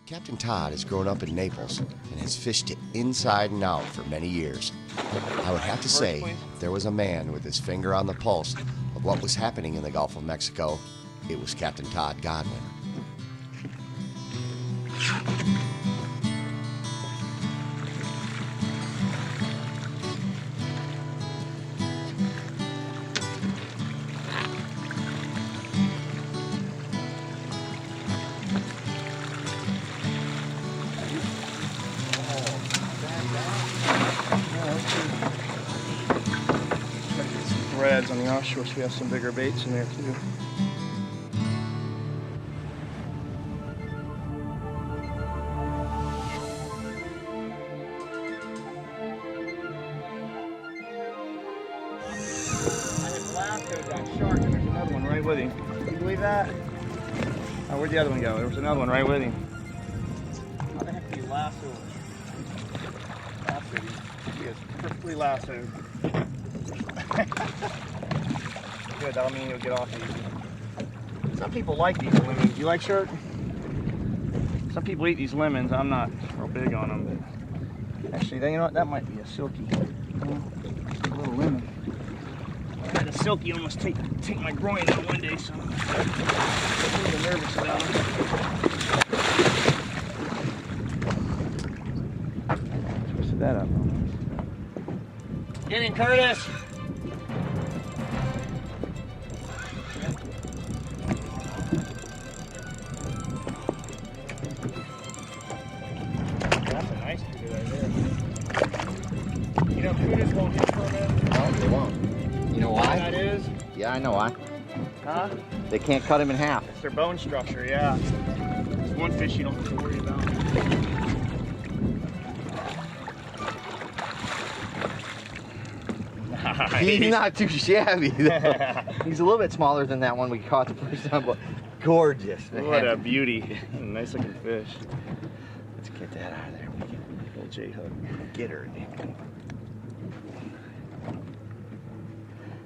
Captain Todd has grown up in Naples and has fished it inside and out for many years. I would have to say, if there was a man with his finger on the pulse of what was happening in the Gulf of Mexico, it was Captain Todd Godwin. Threads on the offshore, so we have some bigger baits in there too. I had lassoed that shark and there's another one right with him. Can you believe that? Oh, where'd the other one go? There was another one right with him. How the heck do you lasso? Lassoed him. He is perfectly lassoed. Good, that'll mean you'll get off easy. Some people like these lemons. Do you like shark? Some people eat these lemons. I'm not real big on them, but actually, you know what? That might be a silky. A little lemon. I had a silky almost take my groin out one day, so I'm a little nervous about them. Twisted that up. Get in, Curtis! That's a nice cuda right there. You know, cudas won't hit for a minute. No, they won't. You know why? That is? Yeah, I know why. Huh? They can't cut them in half. It's their bone structure, yeah. There's one fish you don't have to worry about. He's not too shabby. He's a little bit smaller than that one we caught the first time, but gorgeous. Man. What a beauty. Nice looking fish. Let's get that out of there. We can Little J hook. get her.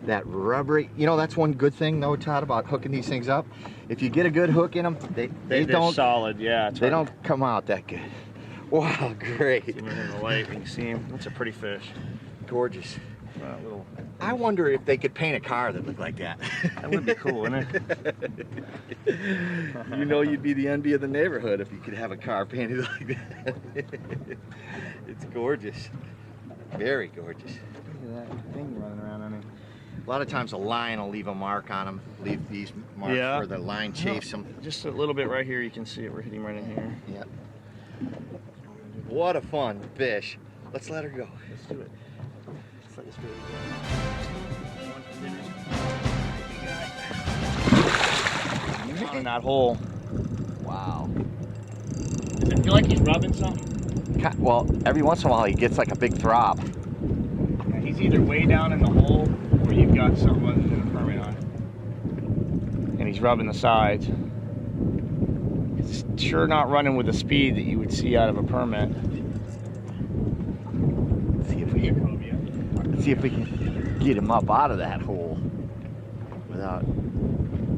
That rubbery, you know, that's one good thing though, Todd, about hooking these things up. If you get a good hook in them, they don't solid, yeah. They don't come out that good. Wow, great. See him in the light when you see him. That's a pretty fish. Gorgeous. Little. I wonder if they could paint a car that looked like that. That would be cool, wouldn't it? You know, you'd be the envy of the neighborhood if you could have a car painted like that. It's gorgeous. Very gorgeous. Look at that thing running around on him. A lot of times a line will leave a mark on them, leave these marks where the line chafes them. Just a little bit right here, you can see it. We're hitting right in here. Yep. What a fun fish. Let's let her go. Let's do it. Let's let this baby go. On in that hole. Wow. Does it feel like he's rubbing something? Well, every once in a while he gets like a big throb. Yeah, he's either way down in the hole or you've got something other than a permit on it. And he's rubbing the sides. It's sure not running with the speed that you would see out of a permit. Let's see if we can get him up out of that hole without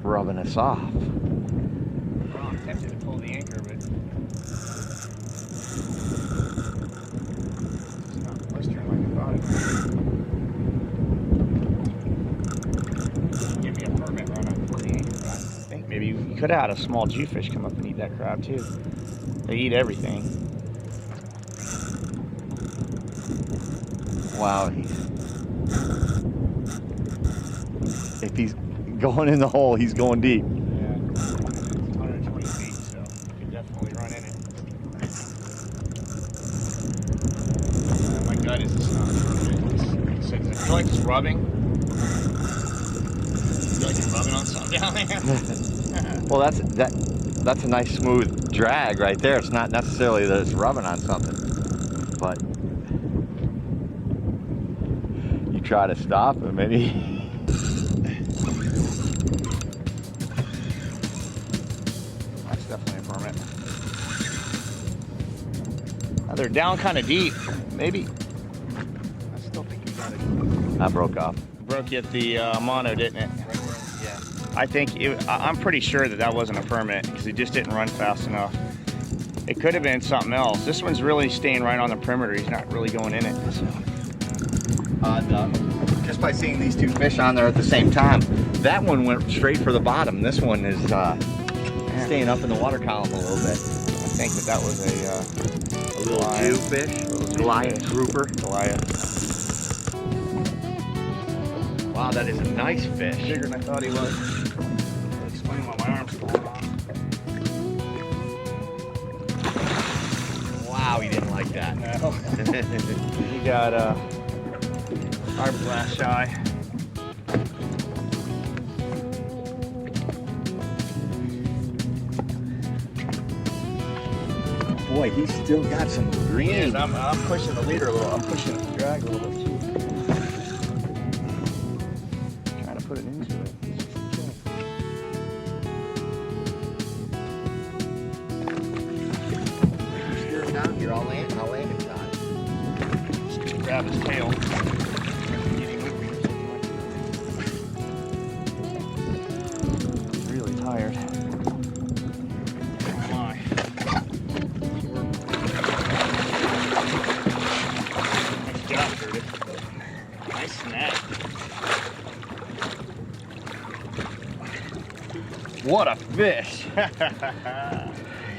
rubbing us off. Well, I'm tempted to pull the anchor, but it's not blistering like I thought it would. Give me a permit run on pull the anchor. I think maybe you could have had a small Jewfish come up and eat that crab too. They eat everything. Wow, if he's going in the hole, he's going deep. Yeah, it's 120 feet, so you can definitely run in it. My gut is it's not permanent. It says, I feel like it's rubbing. I feel like it's rubbing on something down there. Well, that's a nice smooth drag right there. It's not necessarily that it's rubbing on something, but you try to stop him and he Definitely a permit. They're down kind of deep. Maybe. I still think you got it. that broke off. Broke you at the mono, didn't it? Right where, yeah. I think I'm pretty sure that wasn't a permit because it just didn't run fast enough. It could have been something else. This one's really staying right on the perimeter. He's not really going in it. So. Just by seeing these two fish on there at the same time, that one went straight for the bottom. This one is staying up in the water column a little bit. I think that was A little Jew fish, Goliath grouper. Goliath. Wow, that is a nice fish. Bigger than I thought he was. I'll explain why my arm's falling off. Wow, he didn't like that. No. He got fiberglass shy. Boy, he's still got some green. I'm pushing the leader a little. I'm pushing the drag a little bit too. Trying to put it into it. Steer him down here. I'll land it, Todd. Just grab his tail. Really tired. Nice snap. What a fish.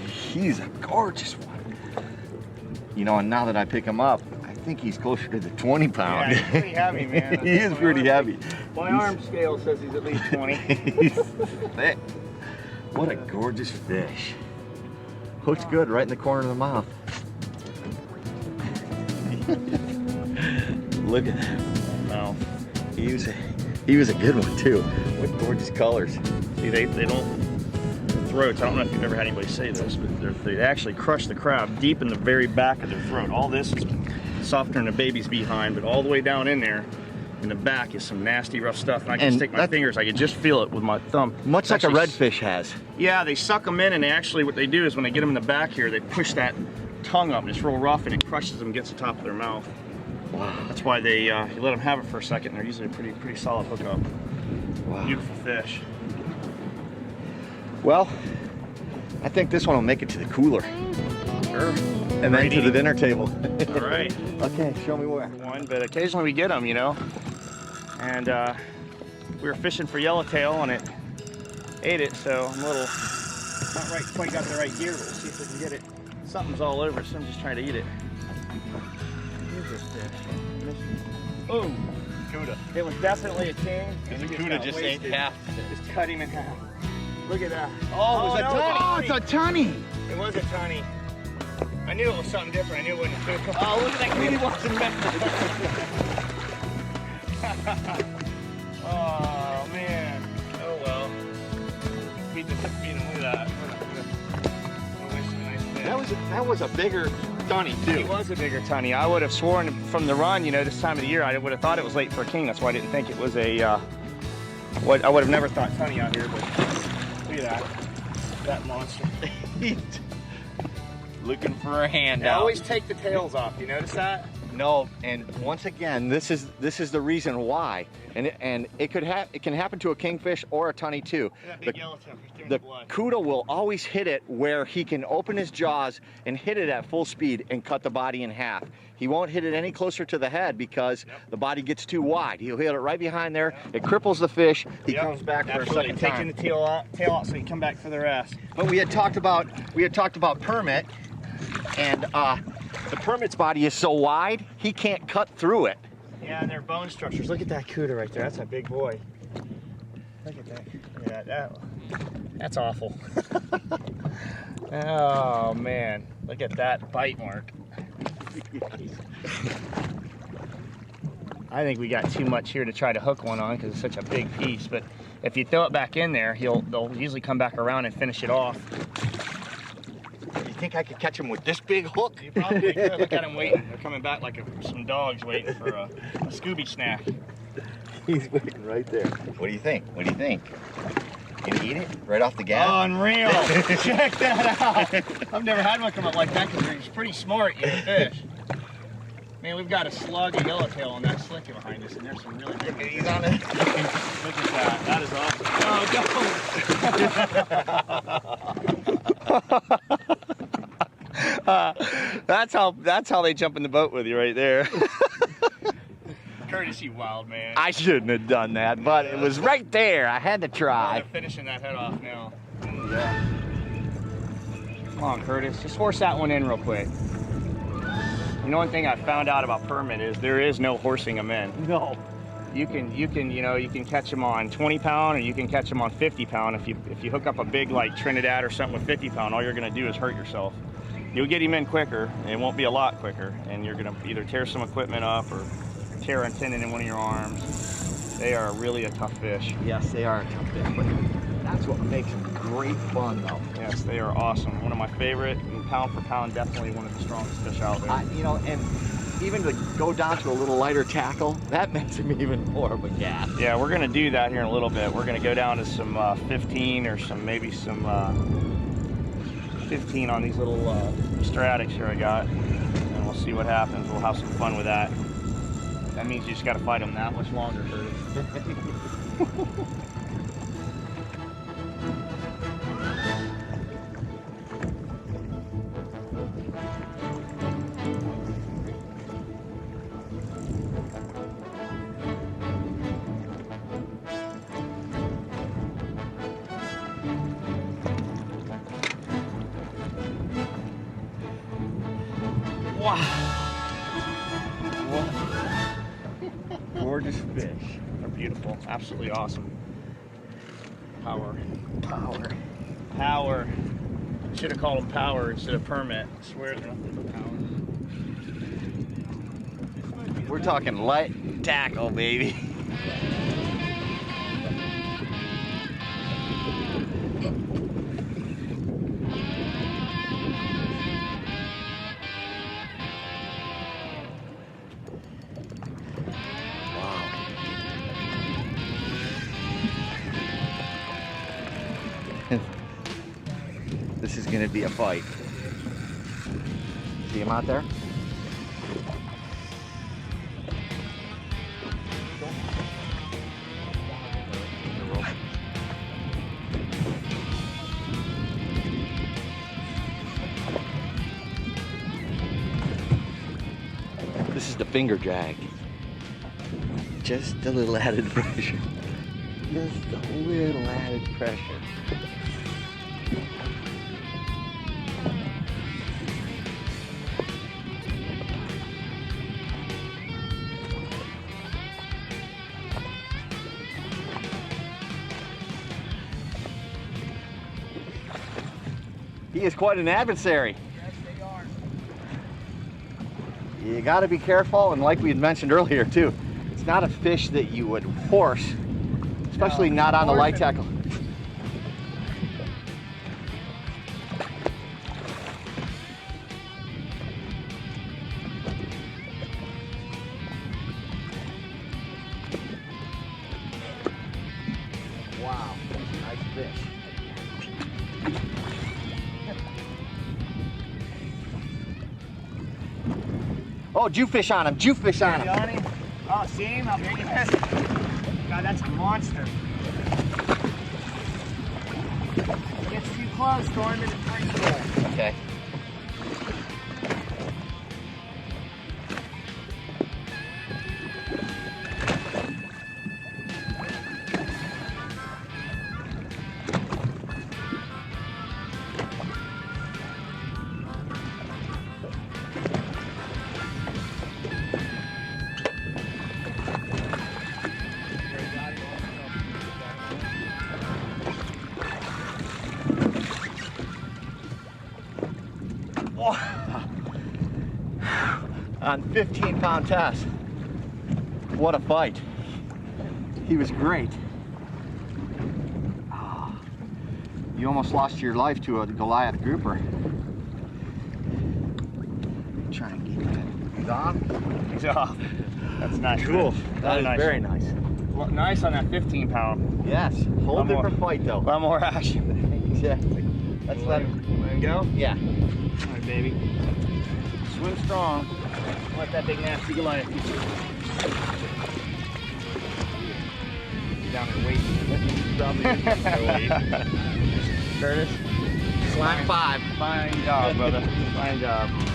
He's a gorgeous one. You know, and now that I pick him up, I think he's closer to the 20 pound. Yeah, he's pretty heavy, man. He is pretty heavy. My arm scale says he's at least 20. He's thick. What a gorgeous fish. Hooked good right in the corner of the mouth. Look at that. No. He was a good one too. What gorgeous colors. See, they don't, throats, I don't know if you've ever had anybody say this, but they actually crush the crab deep in the very back of their throat. All this is softer than a baby's behind, but all the way down in there, in the back is some nasty rough stuff. And I can stick my fingers, I can just feel it with my thumb. Much like a redfish has. Yeah, they suck them in, and they actually, what they do is when they get them in the back here, they push that tongue up, and it's real rough, and it crushes them and gets the top of their mouth. Wow. That's why they, you let them have it for a second. They're usually a pretty solid hookup. Wow. Beautiful fish. Well, I think this one will make it to the cooler. Sure. And then to the dinner table. All right. Okay, show me where. One, but occasionally we get them, you know. And we were fishing for yellowtail, and it ate it, so I'm a little, not quite got the right gear, but we'll see if we can get it. Something's all over, so I'm just trying to eat it. Here's this fish. Boom. Cuda. It was definitely a king. Because the Cuda just ate half. Just cut him in half. Look at that. Oh, it was a tunny. Oh, it's a tunny. It was a tunny. I knew it was something different. I knew it wasn't a fish. Oh, look at that cutie wasn't meant Oh, man. Oh, well. Beat the feet and look at that. That was a bigger tunny, too. He was a bigger tunny. I would have sworn from the run, you know, this time of the year, I would have thought it was late for a king. That's why I didn't think it was a, I would have never thought tunny out here, but look at that. That monster. Looking for a handout. They always take the tails off. You notice that? No, and once again, this is the reason why, and it can happen to a kingfish or a tunny too. That big yellowtail right there in The the blood. Cuda will always hit it where he can open his jaws and hit it at full speed and cut the body in half. He won't hit it any closer to the head because the body gets too wide. He'll hit it right behind there. It cripples the fish. He comes back for a second time. Taking the tail out so he can come back for the rest. But we had talked about permit, and the permit's body is so wide he can't cut through it. Yeah, and their bone structures. Look at that Cuda right there. That's a big boy. Look at that. Look at that. That's awful. Oh man, look at that bite mark. I think we got too much here to try to hook one on because it's such a big piece. But if you throw it back in there, they'll usually come back around and finish it off. You think I could catch him with this big hook? You probably could. Look at him waiting. They're coming back like some dogs waiting for a Scooby snack. He's waiting right there. What do you think? What do you think? Can you eat it right off the gap? Unreal. Check that out. I've never had one come up like that because he's pretty smart eating fish. Man, we've got a slug of yellowtail on that slick behind us, and there's some really big. He's on it. Look at that. That is awesome. Oh, That's how they jump in the boat with you right there. Curtis, you wild man. I shouldn't have done that, but it was right there. I had to try. I'm finishing that head off now. Yeah. Come on, Curtis. Just force that one in real quick. You know, one thing I found out about permit is there is no horsing them in. No. You can catch them on 20 pound, or you can catch them on 50 pound. If you hook up a big like Trinidad or something with 50 pound, all you're gonna do is hurt yourself. You'll get him in quicker, and it won't be a lot quicker, and you're gonna either tear some equipment up or tear a tendon in one of your arms. They are really a tough fish. Yes, they are a tough fish, but that's what makes them great fun, though. Yes, they are awesome. One of my favorite, and pound for pound, definitely one of the strongest fish out there. You know, and even to go down to a little lighter tackle, that makes him even more of a gas. Yeah, we're gonna do that here in a little bit. We're gonna go down to some 15 or maybe some 15 on these little stratics here I got, and we'll see what happens. We'll have some fun with that. That means you just gotta fight them that much longer, Curtis. Wow. What gorgeous fish. They're beautiful. Absolutely awesome. Power. Power. Power. Should have called them power instead of permit. I swear they're nothing but power. We're talking light tackle, baby. This is going to be a fight. See him out there? This is the finger drag. Just a little added pressure. Just a little added pressure. He is quite an adversary. Yes, they are. You got to be careful, and like we had mentioned earlier too, it's not a fish that you would horse, especially not on the light tackle. Wow, nice fish. Oh, jewfish on him, jewfish on him. On him? Oh, see him? How big he is? God, that's a monster. Gets too close, throw him in the free pool. Okay. On 15-pound test. What a fight. He was great. Oh, you almost lost your life to a Goliath grouper. Try and get that. He's off? He's off. That's nice. Cool. Fish. That is nice. very nice. Well, nice on that 15 pound. Yes. Whole One more. different fight though. A lot more action. Exactly. Let's let him go? Yeah. All right, baby. Swim strong. Let that big nasty Goliath get you. Down there waiting. Probably wait. Curtis. Slime 5. Fine job, brother. Fine job.